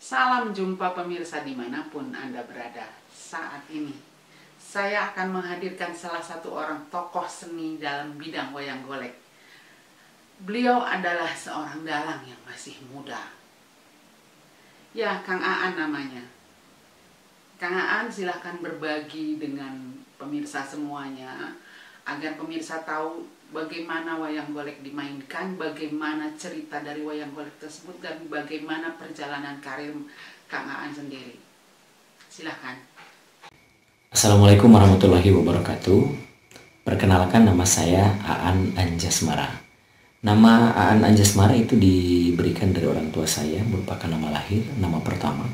Salam jumpa pemirsa dimanapun Anda berada saat ini. Saya akan menghadirkan salah satu orang tokoh seni dalam bidang wayang golek. Beliau adalah seorang dalang yang masih muda. Ya, Kang Aan namanya. Kang Aan silahkan berbagi dengan pemirsa semuanya, agar pemirsa tahu bagaimana wayang golek dimainkan, bagaimana cerita dari wayang golek tersebut, dan bagaimana perjalanan karir Kang Aan sendiri. Silahkan. Assalamualaikum warahmatullahi wabarakatuh. Perkenalkan, nama saya Aan Anjasmara. Nama Aan Anjasmara itu diberikan dari orang tua saya, merupakan nama lahir, nama pertama.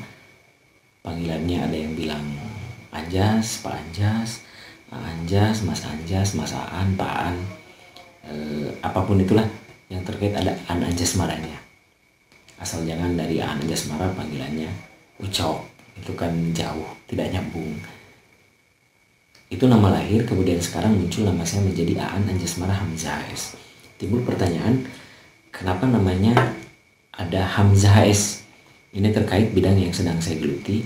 Panggilannya ada yang bilang Anjas, Pak Anjas, Anjas, Mas Anjas, Mas Aan, Pak Aan. Apapun itulah yang terkait ada Aan Anjasmaranya. Asal jangan dari Aan Anjasmara panggilannya Ucok, itu kan jauh, tidak nyambung. Itu nama lahir, kemudian sekarang muncul nama saya menjadi Aan Anjasmara Hamzah S. Timbul pertanyaan, kenapa namanya ada Hamzah S? Ini terkait bidang yang sedang saya geluti,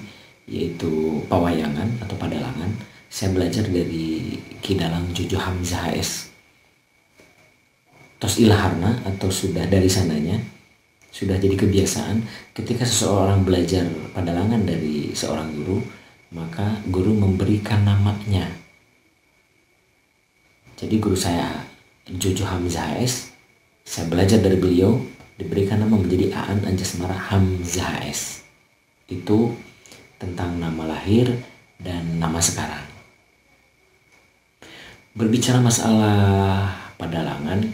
yaitu pawayangan atau padalangan. Saya belajar dari Ki Dalang Jojo Hamzah S. Tos ilaharna atau sudah dari sananya, sudah jadi kebiasaan ketika seseorang belajar padalangan dari seorang guru, maka guru memberikan namanya. Jadi guru saya Jojo Hamzah S, saya belajar dari beliau, diberikan nama menjadi Aan Anjasmara Hamzah S. Itu tentang nama lahir dan nama sekarang. Berbicara masalah padalangan,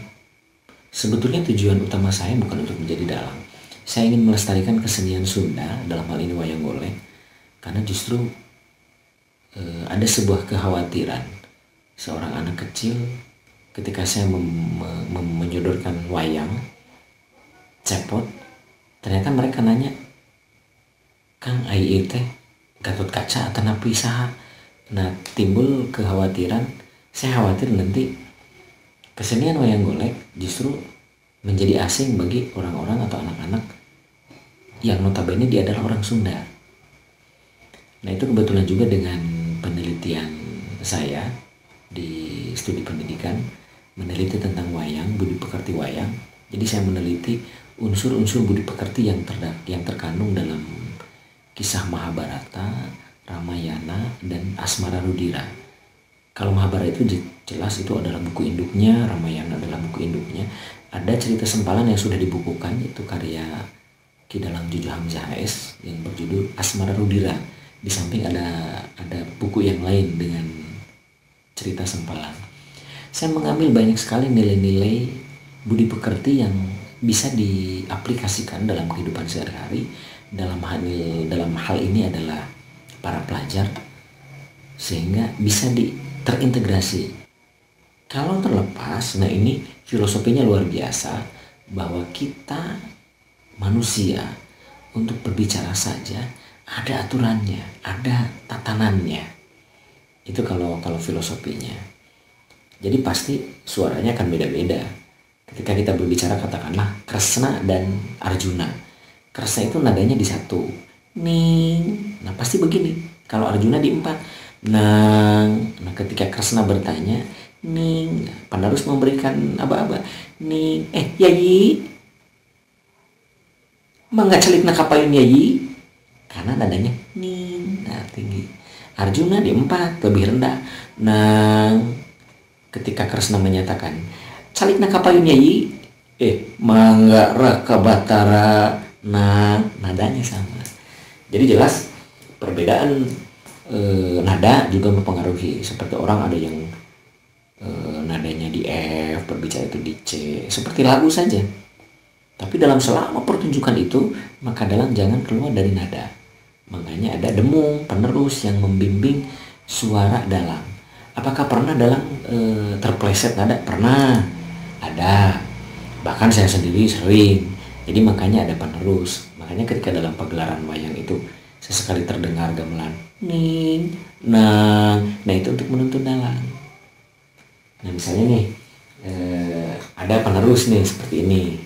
sebetulnya tujuan utama saya bukan untuk menjadi dalang. Saya ingin melestarikan kesenian Sunda, dalam hal ini wayang golek, karena justru ada sebuah kekhawatiran seorang anak kecil ketika saya menyodorkan wayang cepot, ternyata mereka nanya, Kang ai teh Gatot Kaca atau napi saha. Nah, timbul kekhawatiran, saya khawatir nanti kesenian wayang golek justru menjadi asing bagi orang-orang atau anak-anak yang notabene dia adalah orang Sunda. Nah, itu kebetulan juga dengan penelitian saya di studi pendidikan, meneliti tentang wayang, budi pekerti wayang. Jadi saya meneliti unsur-unsur budi pekerti yang terkandung dalam kisah Mahabharata, Ramayana, dan Asmara Rudira. Kalau Mahabharata itu jelas itu adalah buku induknya, Ramayana adalah buku induknya. Ada cerita sempalan yang sudah dibukukan, itu karya Ki Dalang Jojo Hamzah S yang berjudul Asmara Rudira. Di samping ada buku yang lain dengan cerita sempalan. Saya mengambil banyak sekali nilai-nilai budi pekerti yang bisa diaplikasikan dalam kehidupan sehari-hari. Dalam hal ini adalah para pelajar, sehingga bisa terintegrasi. Kalau terlepas, nah ini filosofinya luar biasa, bahwa kita manusia untuk berbicara saja ada aturannya, ada tatanannya. Itu kalau filosofinya. Jadi pasti suaranya akan beda-beda. Ketika kita berbicara, katakanlah Kresna dan Arjuna. Kresna itu nadanya di satu, ning. Nah pasti begini. Kalau Arjuna di empat, nang. Nah ketika Kresna bertanya, ning, Pandarus memberikan aba-aba, ning, yayi, mangga celik na kapayun yayi, karena nadanya ning, nah tinggi. Arjuna di empat, lebih rendah, nang. Ketika Kresna menyatakan calik na kapayun yayi, mangga raka batara, nang, nadanya sama. Jadi jelas perbedaan nada juga mempengaruhi. Seperti orang ada yang nadanya di F, berbicara itu di C, seperti lagu saja. Tapi dalam selama pertunjukan itu, maka dalang jangan keluar dari nada. Makanya ada demung, penerus yang membimbing suara dalang. Apakah pernah dalang terpleset nada? Pernah, ada. Bahkan saya sendiri sering. Jadi makanya ada penerus. Makanya ketika dalam pagelaran wayang itu sesekali terdengar gamelan ning, nang. Nah itu untuk menuntun dalang. Nah misalnya nih, ada penerus nih seperti ini.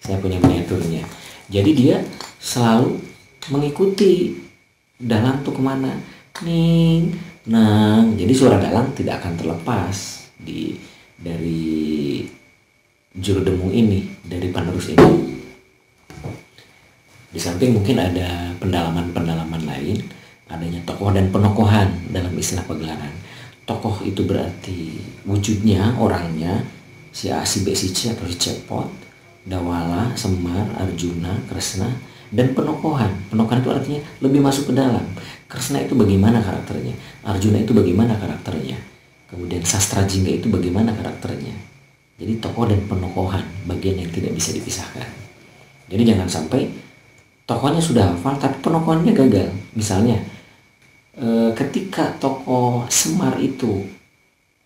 Saya punya miniaturnya. Jadi dia selalu mengikuti dalang tuh kemana, ning nang. Jadi suara dalang tidak akan terlepas dari juru dengung ini, dari penerus ini. Di samping mungkin ada pendalaman-pendalaman lain, adanya tokoh dan penokohan dalam istilah pagelaran. Tokoh itu berarti wujudnya, orangnya, si A, si B, si C atau si Cepot, Dawala, Semar, Arjuna, Kresna, dan penokohan. Penokohan itu artinya lebih masuk ke dalam. Kresna itu bagaimana karakternya, Arjuna itu bagaimana karakternya, kemudian Sastra Jingga itu bagaimana karakternya. Jadi tokoh dan penokohan, bagian yang tidak bisa dipisahkan. Jadi jangan sampai tokohnya sudah hafal tapi penokohannya gagal. Misalnya ketika tokoh Semar itu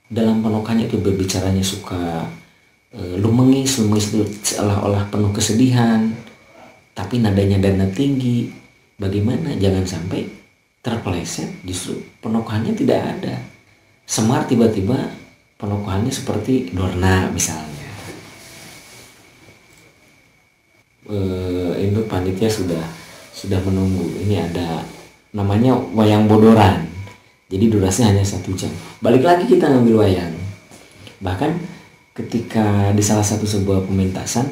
dalam penokohannya itu berbicaranya suka lumengis itu seolah-olah penuh kesedihan, tapi nadanya dana tinggi. Bagaimana jangan sampai terpeleset, justru penokohannya tidak ada. Semar tiba-tiba penokohannya seperti Dorna misalnya. Itu panitia sudah menunggu. Ini ada namanya wayang bodoran. Jadi durasinya hanya 1 jam. Balik lagi kita ngambil wayang. Bahkan ketika di salah satu sebuah pementasan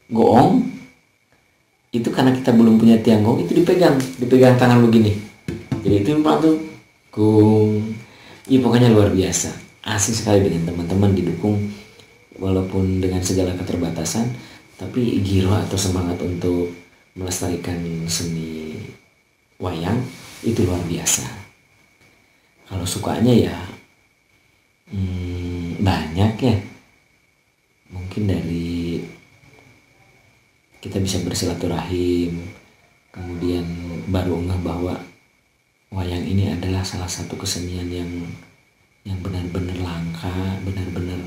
goong itu karena kita belum punya tiang goong, itu dipegang tangan begini. Jadi itu tuh gung. Iya pokoknya luar biasa. Asik sekali dengan teman-teman, didukung walaupun dengan segala keterbatasan, tapi giro atau semangat untuk melestarikan seni wayang itu luar biasa. Kalau sukanya ya banyak ya. Mungkin dari kita bisa bersilaturahim, kemudian baru ngeh bahwa wayang ini adalah salah satu kesenian yang benar-benar langka, benar-benar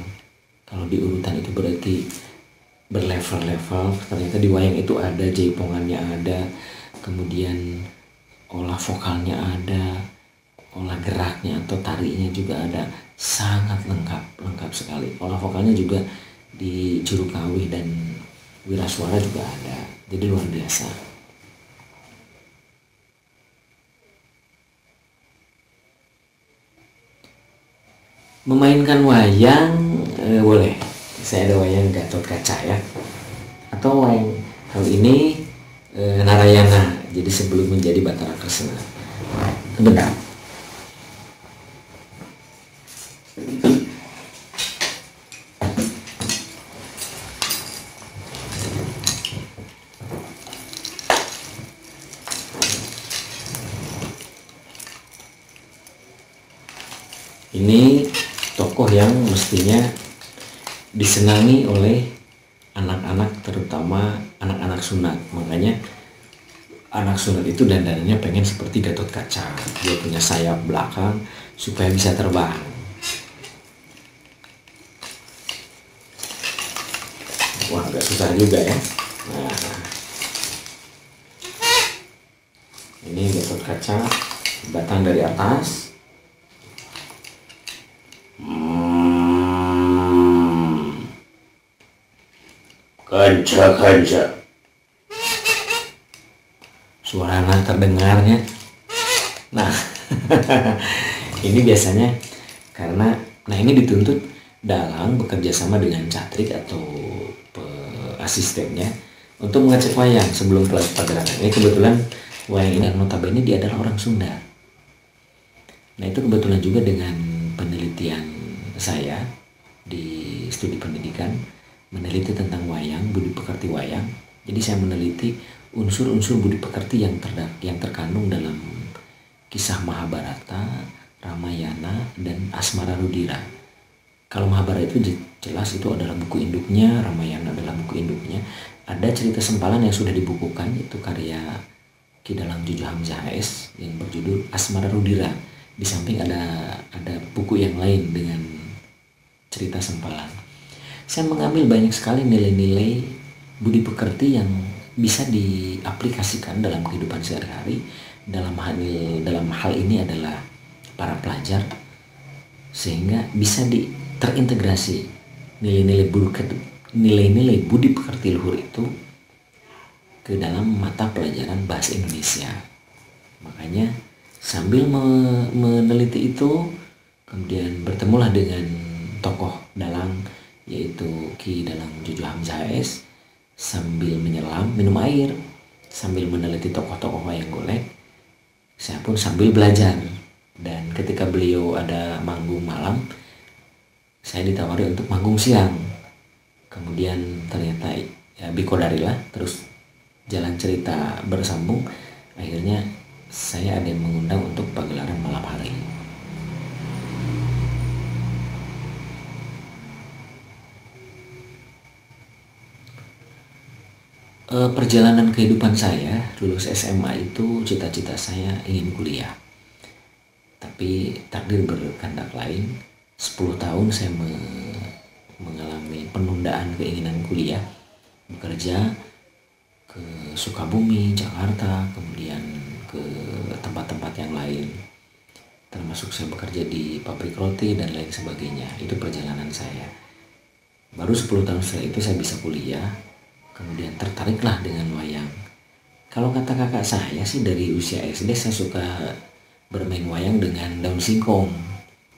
kalau di urutan itu berarti berlevel-level. Ternyata di wayang itu ada jaipongannya, ada kemudian olah vokalnya ada, olah geraknya atau tarinya juga ada, sangat lengkap sekali. Olah vokalnya juga di juru kawih dan wirasuara juga ada, jadi luar biasa. Memainkan wayang boleh. Saya ada wayang Gatot Kaca ya, atau wayang hal ini Narayana. Jadi sebelum menjadi Bathara Kresna. Bentar. Ini tokoh yang mestinya disenangi oleh anak-anak, terutama anak-anak sunat. Makanya anak sunat itu dandanannya pengen seperti Gatot Kaca. Dia punya sayap belakang supaya bisa terbang. Wah, agak susah juga ya. Nah, ini Gatot Kaca datang dari atas. Kanca. Suara anak terdengarnya. Nah, ini biasanya karena, ini dituntut dalang bekerja sama dengan catrik atau asistennya untuk mengecek wayang sebelum pagelaran. Ini kebetulan wayang ini notabene dia adalah orang Sunda. Nah itu kebetulan juga dengan penelitian saya di studi pendidikan, meneliti tentang wayang, budi pekerti wayang. Jadi saya meneliti unsur-unsur budi pekerti yang terkandung dalam kisah Mahabharata, Ramayana, dan Asmara Rudira. Kalau Mahabharata itu jelas itu adalah buku induknya, Ramayana adalah buku induknya. Ada cerita sempalan yang sudah dibukukan, itu karya Ki Dalang Jujo Hamzah HS yang berjudul Asmara Rudira. Di samping ada buku yang lain dengan cerita sempalan. Saya mengambil banyak sekali nilai-nilai budi pekerti yang bisa diaplikasikan dalam kehidupan sehari-hari. Dalam hal ini adalah para pelajar, sehingga bisa terintegrasi nilai-nilai budi pekerti luhur itu ke ke dalam mata pelajaran bahasa Indonesia. Makanya sambil meneliti itu, kemudian bertemulah dengan tokoh dalang yaitu Ki Dalang Jojo Hamzah HS. Sambil menyelam minum air, sambil meneliti tokoh-tokoh wayang golek, saya pun sambil belajar. Dan ketika beliau ada manggung malam, saya ditawari untuk manggung siang. Kemudian ternyata ya bikodarilah, terus jalan cerita bersambung. Akhirnya saya ada yang mengundang untuk pagelaran malam hari. Perjalanan kehidupan saya lulus SMA itu cita-cita saya ingin kuliah. Tapi takdir berkehendak lain. 10 tahun saya mengalami penundaan keinginan kuliah, bekerja ke Sukabumi, Jakarta, kemudian ke tempat-tempat yang lain, termasuk saya bekerja di pabrik roti dan lain sebagainya. Itu perjalanan saya. Baru 10 tahun setelah itu saya bisa kuliah, kemudian tertariklah dengan wayang. Kalau kata kakak saya sih, dari usia SD saya suka bermain wayang dengan daun singkong,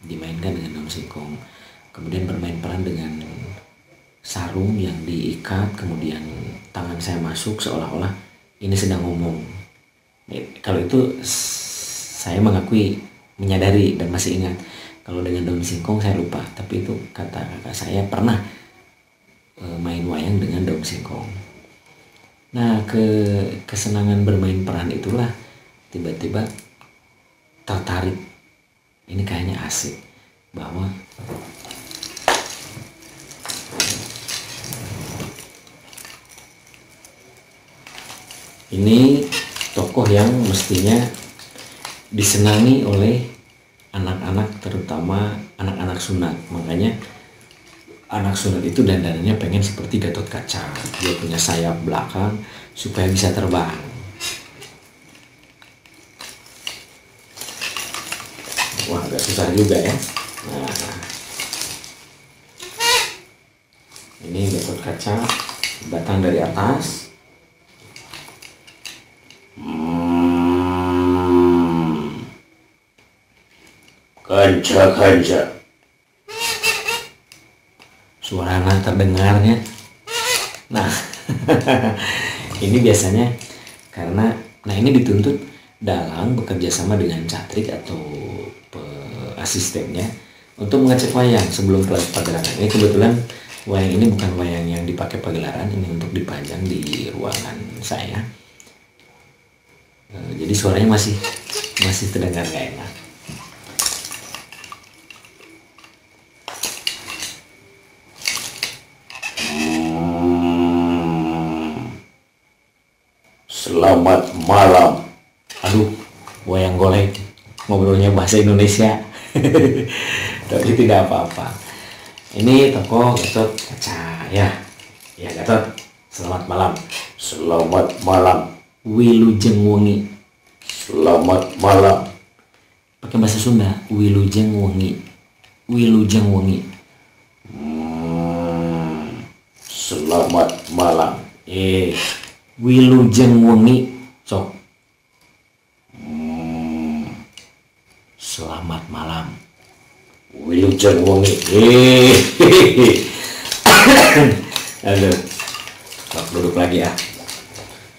dimainkan dengan daun singkong, kemudian bermain peran dengan sarung yang diikat, kemudian tangan saya masuk seolah-olah ini sedang ngomong. Kalau itu saya mengakui, menyadari dan masih ingat. Kalau dengan daun singkong saya lupa, tapi itu kata kakak saya pernah main wayang dengan daun singkong. Nah, kesenangan bermain peran itulah tiba-tiba tertarik. Ini kayaknya asik, bahwa ini tokoh yang mestinya disenangi oleh anak-anak, terutama anak-anak sunat. Makanya anak sunat itu dandanannya pengen seperti Gatot Kaca. Dia punya sayap belakang supaya bisa terbang. Wah, agak susah juga ya. Nah, ini Gatot Kaca datang dari atas. Kanca-kanca. Suara anak terdengarnya. Nah, ini biasanya karena, ini dituntut dalang bekerja sama dengan catrik atau asistennya untuk mengecek wayang sebelum pagelaran. Ini kebetulan wayang ini bukan wayang yang dipakai pagelaran, ini untuk dipajang di ruangan saya. Jadi suaranya masih terdengar gak enak. Selamat malam. Aduh, wayang golek ngobrolnya bahasa Indonesia. Tapi tidak apa-apa. Ini tokoh Gatot Kaca ya. Ya Gatot, selamat malam. Selamat malam. Wilujeng wengi. Selamat malam. Pakai bahasa Sunda, Wilujeng wengi. Wilujeng wengi. Selamat malam. Wilujeng wengi, sok. Selamat malam. Wilujeng wengi. Aduh, sok duduk lagi ya.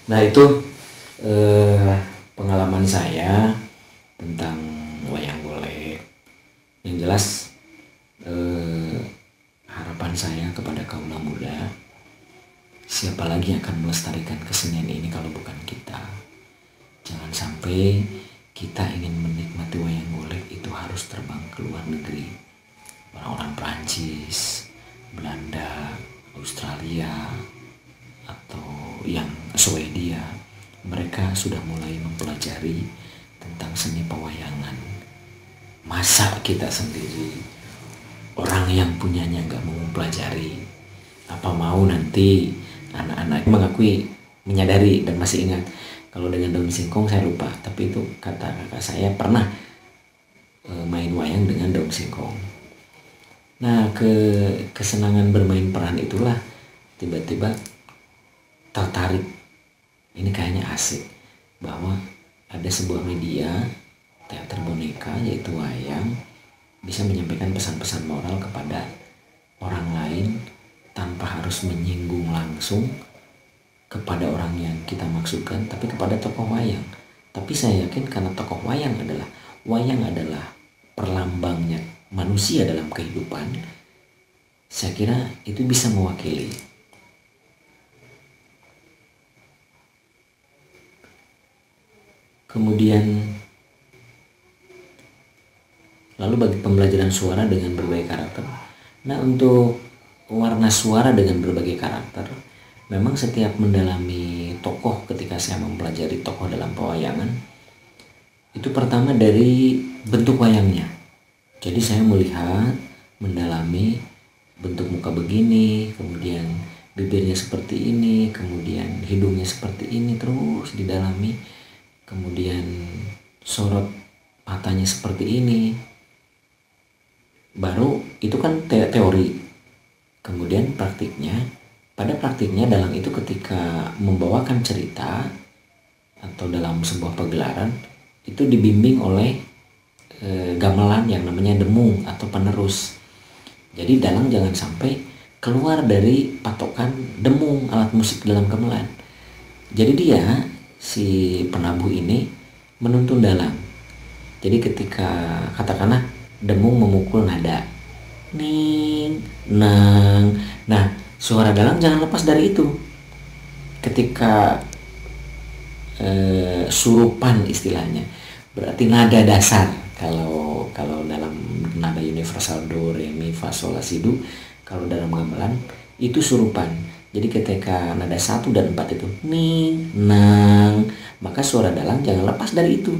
Nah, itu pengalaman saya tentang wayang golek. Yang jelas harapan saya kepada kaum muda, siapa lagi yang akan melestarikan kesenian ini kalau bukan kita? Jangan sampai kita ingin menikmati wayang golek itu harus terbang ke luar negeri. Orang-orang Prancis, Belanda, Australia, atau yang Swedia, mereka sudah mulai mempelajari tentang seni pewayangan. Masa kita sendiri, orang yang punyanya gak mau mempelajari? Apa mau nanti anak-anak mengakui, menyadari dan masih ingat, kalau dengan daun singkong saya lupa, tapi itu kata kakak saya pernah main wayang dengan daun singkong. Nah, kesenangan bermain peran itulah tiba-tiba tertarik. ini kayaknya asik, bahwa ada sebuah media teater boneka yaitu wayang bisa menyampaikan pesan-pesan moral kepada orang lain tanpa harus menyinggung langsung kepada orang yang kita maksudkan, tapi kepada tokoh wayang. Tapi saya yakin karena tokoh wayang adalah perlambangnya manusia dalam kehidupan, saya kira itu bisa mewakili. Kemudian lalu bagi pembelajaran suara dengan berbagai karakter. Nah, untuk warna suara dengan berbagai karakter, memang setiap mendalami tokoh ketika saya mempelajari tokoh dalam pewayangan, itu pertama dari bentuk wayangnya. Jadi saya melihat, mendalami bentuk muka begini, kemudian bibirnya seperti ini, kemudian hidungnya seperti ini, terus didalami, kemudian sorot matanya seperti ini. Baru itu kan teori. Kemudian pada praktiknya dalang itu ketika membawakan cerita atau dalam sebuah pagelaran itu dibimbing oleh gamelan yang namanya demung atau penerus. Jadi dalang jangan sampai keluar dari patokan demung, alat musik dalam gamelan. Jadi dia, si penabuh ini menuntun dalang. Jadi ketika katakanlah demung memukul nada ning nang, nah suara dalang jangan lepas dari itu. Ketika surupan istilahnya, berarti nada dasar. Kalau dalam nada universal do re mi fa sol la si do, kalau dalam gamelan itu surupan. Jadi ketika nada 1 dan 4 itu ning nang, maka suara dalang jangan lepas dari itu.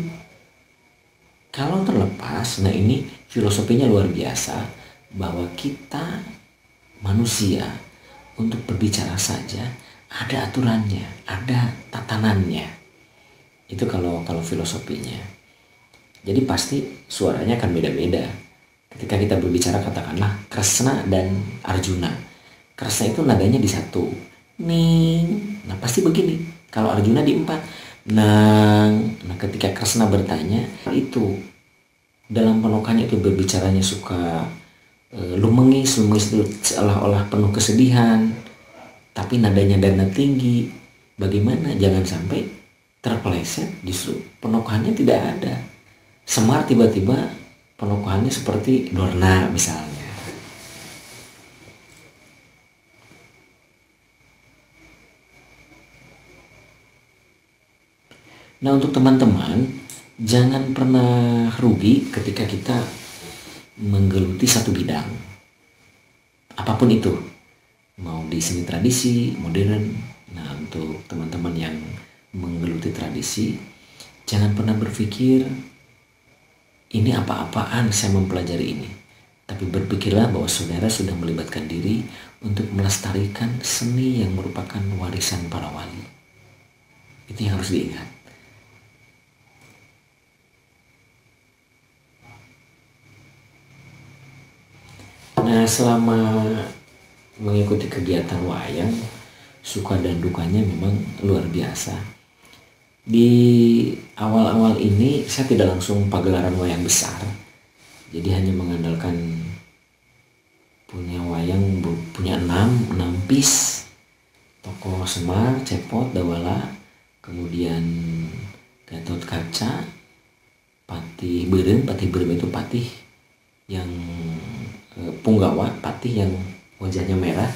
Kalau terlepas, nah ini filosofinya luar biasa, bahwa kita manusia untuk berbicara saja ada aturannya, ada tatanannya. Itu kalau filosofinya. Jadi pasti suaranya akan beda-beda. Ketika kita berbicara katakanlah Kresna dan Arjuna. Kresna itu nadanya di 1, ning. Nah pasti begini. Kalau Arjuna di 4, nang. Nah ketika Kresna bertanya, itu dalam penokannya itu berbicaranya suka lumengis itu seolah-olah penuh kesedihan, tapi nadanya dana tinggi. Bagaimana jangan sampai terpeleset, justru penokannya tidak ada. Semar tiba-tiba penokannya seperti Dorna misalnya. Nah, untuk teman-teman, jangan pernah rugi ketika kita menggeluti satu bidang. Apapun itu, mau di seni tradisi, modern. Nah, untuk teman-teman yang menggeluti tradisi, jangan pernah berpikir ini apa-apaan saya mempelajari ini. Tapi berpikirlah bahwa saudara sudah melibatkan diri untuk melestarikan seni yang merupakan warisan para wali. Itu yang harus diingat. Nah, selama mengikuti kegiatan wayang, suka dan dukanya memang luar biasa. Di awal-awal ini saya tidak langsung pagelaran wayang besar. Jadi hanya mengandalkan punya wayang, punya 6 piece. Tokoh Semar, Cepot, Dawala, kemudian Gatot Kaca, Patih Beureum itu Patih yang Punggawa, Patih yang wajahnya merah,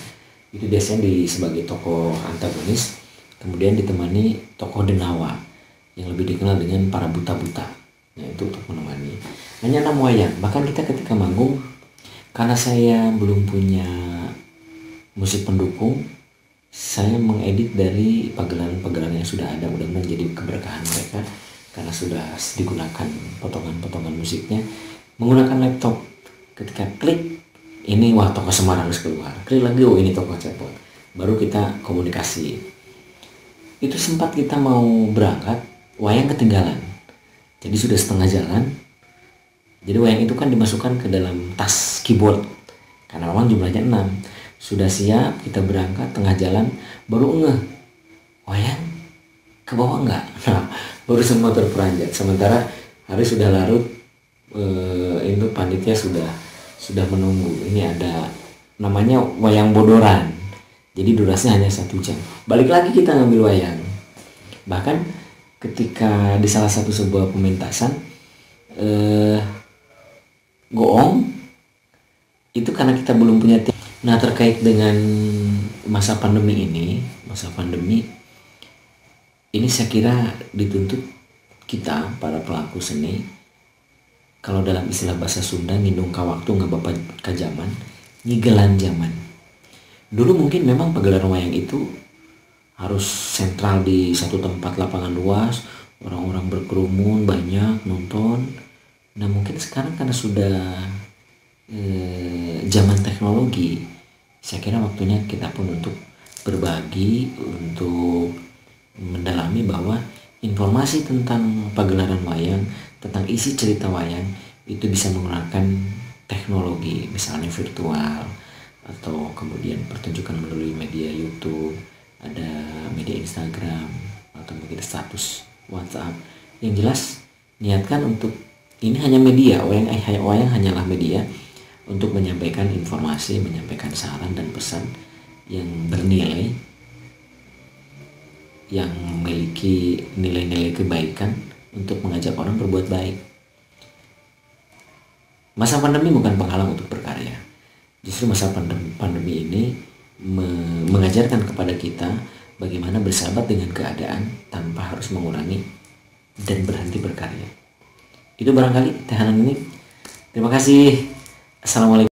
itu biasanya sebagai tokoh antagonis. Kemudian ditemani tokoh Denawa yang lebih dikenal dengan para buta-buta. Nah, itu untuk menemani. Hanya 6 wayang. Bahkan kita ketika manggung, karena saya belum punya musik pendukung, saya mengedit dari pagelaran-pagelaran yang sudah ada. Mudah-mudahan jadi keberkahan mereka karena sudah digunakan potongan-potongan musiknya menggunakan laptop. Ketika klik, ini wah tokoh Semar harus keluar. Klik lagi, oh ini tokoh Cepot. Baru kita komunikasi. Itu sempat kita mau berangkat, wayang ketinggalan. Jadi sudah setengah jalan. Jadi wayang itu kan dimasukkan ke dalam tas keyboard. Karena memang jumlahnya 6. Sudah siap, kita berangkat, tengah jalan, baru ngeh. Wayang ke bawah enggak. Nah, baru semua terperanjat. Sementara hari sudah larut, itu panitia sudah menunggu. Ini ada namanya wayang bodoran. Jadi durasinya hanya 1 jam. Balik lagi kita ngambil wayang. Bahkan ketika di salah satu sebuah pementasan goong itu karena kita belum punya tim. Nah, terkait dengan masa pandemi ini saya kira dituntut kita para pelaku seni, kalau dalam istilah bahasa Sunda, ngindung ka waktu nggak bapak ka zaman, nyigelan zaman. Dulu mungkin memang pagelaran wayang itu harus sentral di satu tempat, lapangan luas, orang-orang berkerumun banyak nonton. Nah, mungkin sekarang karena sudah zaman teknologi, saya kira waktunya kita pun untuk berbagi, untuk mendalami bahwa informasi tentang pagelaran wayang, tentang isi cerita wayang itu bisa menggunakan teknologi, misalnya virtual, atau kemudian pertunjukan melalui media YouTube, ada media Instagram, atau mungkin status WhatsApp. Yang jelas niatkan untuk ini hanya media, wayang hanyalah media untuk menyampaikan informasi, menyampaikan saran dan pesan yang bernilai, yang memiliki nilai-nilai kebaikan untuk mengajak orang berbuat baik. Masa pandemi bukan penghalang untuk berkarya. Justru masa pandemi ini mengajarkan kepada kita bagaimana bersahabat dengan keadaan tanpa harus mengurangi dan berhenti berkarya. Itu barangkali tehanan ini. Terima kasih. Assalamualaikum.